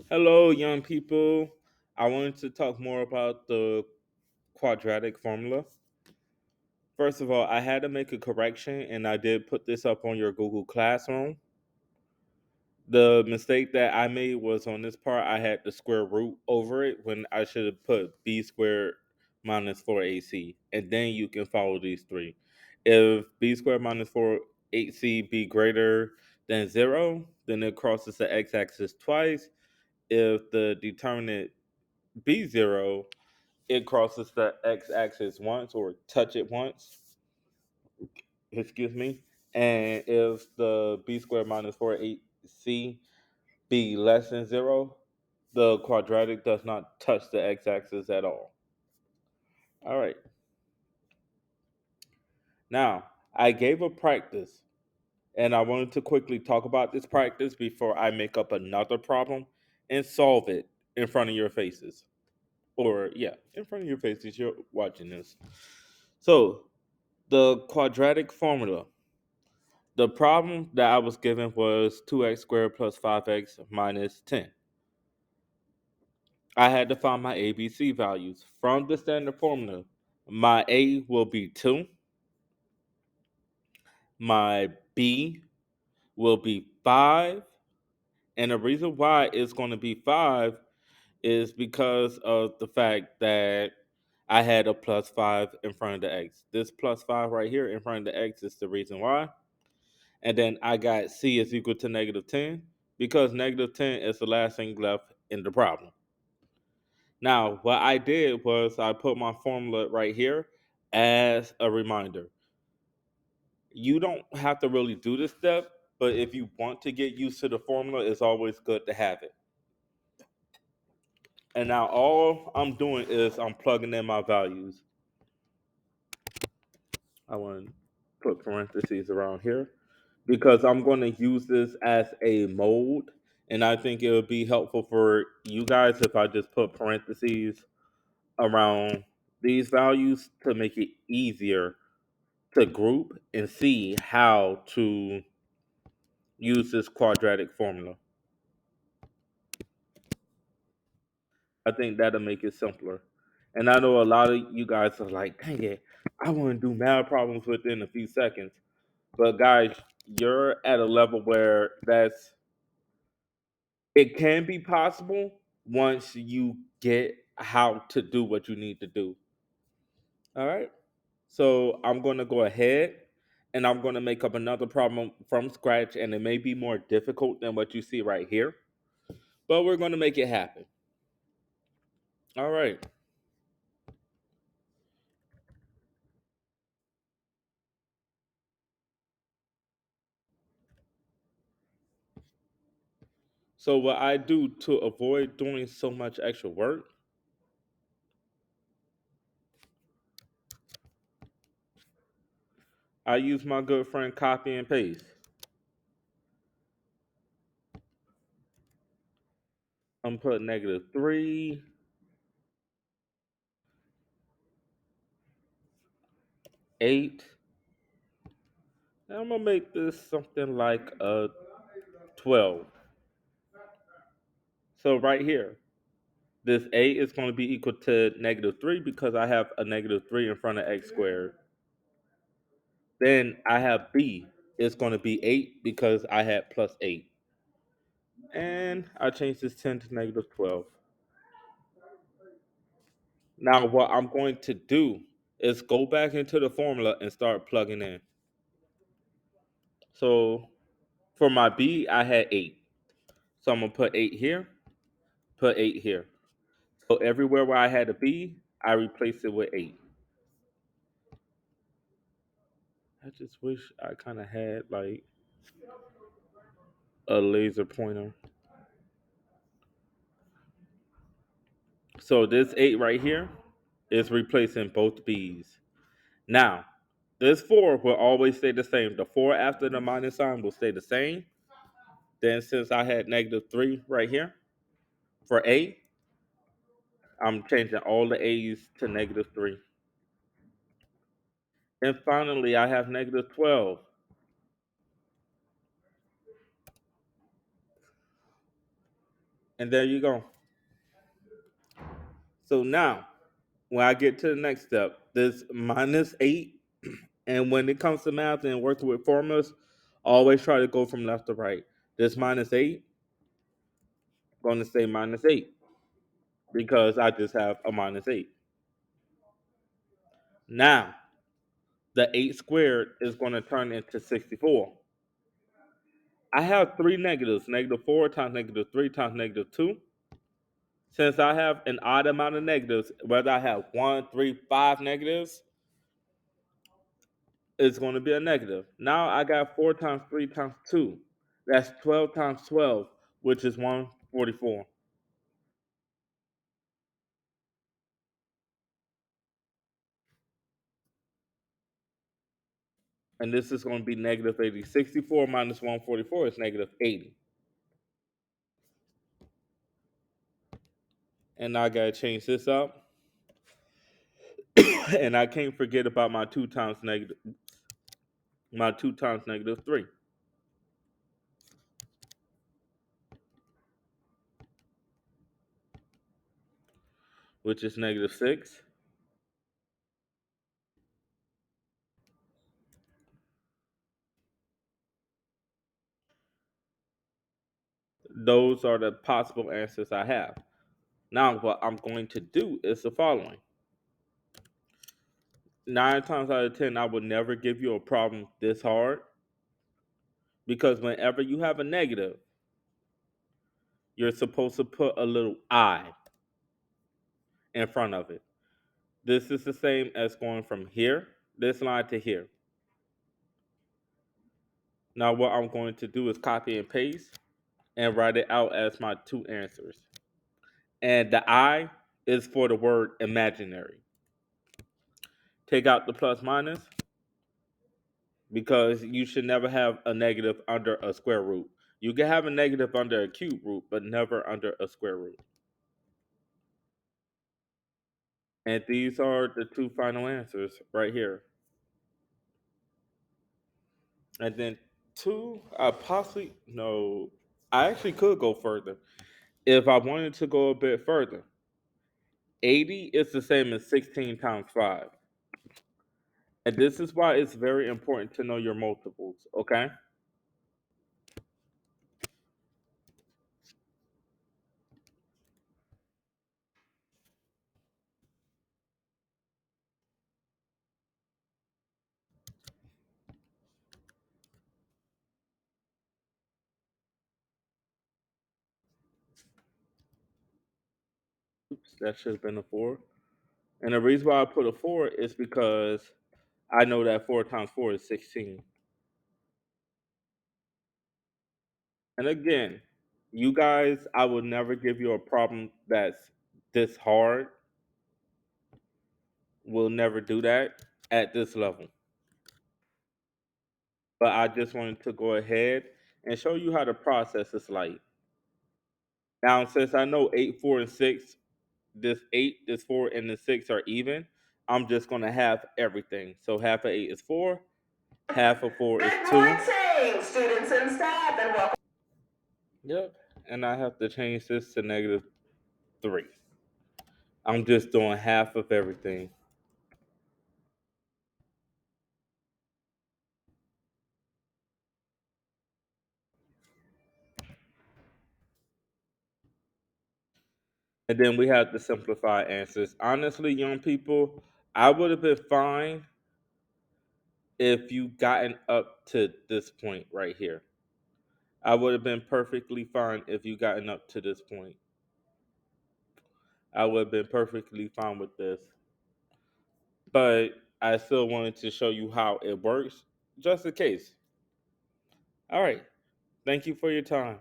Hello, young people. I wanted to talk more about the quadratic formula. First of all, I had to make a correction and I did put this up on your Google Classroom. The mistake that I made was on this part, I had the square root over it when I should have put b squared minus 4ac. And then you can follow these three. If b squared minus 4ac be greater than 0, then it crosses the x axis twice. If the determinant b0, it crosses the x-axis once or touch it once. Excuse me. And if the b squared minus 4ac be less than 0, the quadratic does not touch the x-axis at all. All right. Now, I gave a practice, and I wanted to quickly talk about this practice before I make up another problem and solve it in front of your faces. Or, yeah, in front of your faces, you're watching this. So, the quadratic formula. The problem that I was given was 2x squared plus 5x minus 10. I had to find my ABC values. From the standard formula, my A will be 2, my B will be 5, and the reason why it's going to be 5 is because of the fact that I had a plus 5 in front of the x. This plus 5 right here in front of the x is the reason why. And then I got C is equal to negative 10 because negative 10 is the last thing left in the problem. Now, what I did was I put my formula right here as a reminder. You don't have to really do this step, but if you want to get used to the formula, it's always good to have it. And now all I'm doing is I'm plugging in my values. I want to put parentheses around here because I'm going to use this as a mode. And I think it would be helpful for you guys if I just put parentheses around these values to make it easier to group and see how to use this quadratic formula. I think that'll make it simpler. And I know a lot of you guys are like, dang it, I want to do math problems within a few seconds. But guys, you're at a level where it can be possible once you get how to do what you need to do. All right. So I'm going to go ahead and I'm going to make up another problem from scratch, and it may be more difficult than what you see right here, but we're going to make it happen. All right. So what I do to avoid doing so much extra work, I use my good friend copy and paste. I'm putting negative 3, 8. And I'm going to make this something like a 12. So right here, this a is going to be equal to negative 3 because I have a negative 3 in front of x squared. Then I have b. It's going to be 8 because I had plus 8. And I changed this 10 to negative 12. Now what I'm going to do is go back into the formula and start plugging in. So for my b, I had 8. So I'm going to put 8 here, put 8 here. So everywhere where I had a b, I replaced it with 8. I just wish I kind of had like a laser pointer. So this 8 right here is replacing both b's. Now, this 4 will always stay the same. The 4 after the minus sign will stay the same. Then since I had negative 3 right here for a, I'm changing all the a's to negative 3. And finally, I have negative 12. And there you go. So now, when I get to the next step, this minus 8, and when it comes to math and working with formulas, always try to go from left to right. This minus 8, I'm going to say minus 8 because I just have a minus 8. Now, the 8 squared is going to turn into 64. I have three negatives, negative 4 times negative 3 times negative 2. Since I have an odd amount of negatives, whether I have 1, 3, 5 negatives, it's going to be a negative. Now I got 4 times 3 times 2. That's 12 times 12, which is 144. And this is going to be negative 80. 64 minus 144 is negative 80. And now I got to change this up. And I can't forget about my 2 times negative 3, which is negative 6. Those are the possible answers I have. Now, what I'm going to do is the following. 9 times out of 10, I would never give you a problem this hard because whenever you have a negative, you're supposed to put a little I in front of it. This is the same as going from here, this line to here. Now, what I'm going to do is copy and paste and write it out as my two answers. And the I is for the word imaginary. Take out the plus minus because you should never have a negative under a square root. You can have a negative under a cube root, but never under a square root. And these are the two final answers right here. And then two, I possibly, no, I actually could go further. If I wanted to go a bit further, 80 is the same as 16 times 5. And this is why it's very important to know your multiples, okay? Oops, that should have been a 4. And the reason why I put a 4 is because I know that 4 times 4 is 16. And again, you guys, I will never give you a problem that's this hard. We'll never do that at this level. But I just wanted to go ahead and show you how the process is like. Now, since I know 8, 4, and 6, this 8, this 4, and the 6 are even, I'm just going to have everything. So half of 8 is 4, half of 4 is 2. Good morning, students and staff, and welcome. Yep, and I have to change this to negative 3. I'm just doing half of everything. And then we have the simplified answers. Honestly, young people, I would have been fine if you gotten up to this point right here. I would have been perfectly fine if you gotten up to this point. I would have been perfectly fine with this. But I still wanted to show you how it works, just in case. All right. Thank you for your time.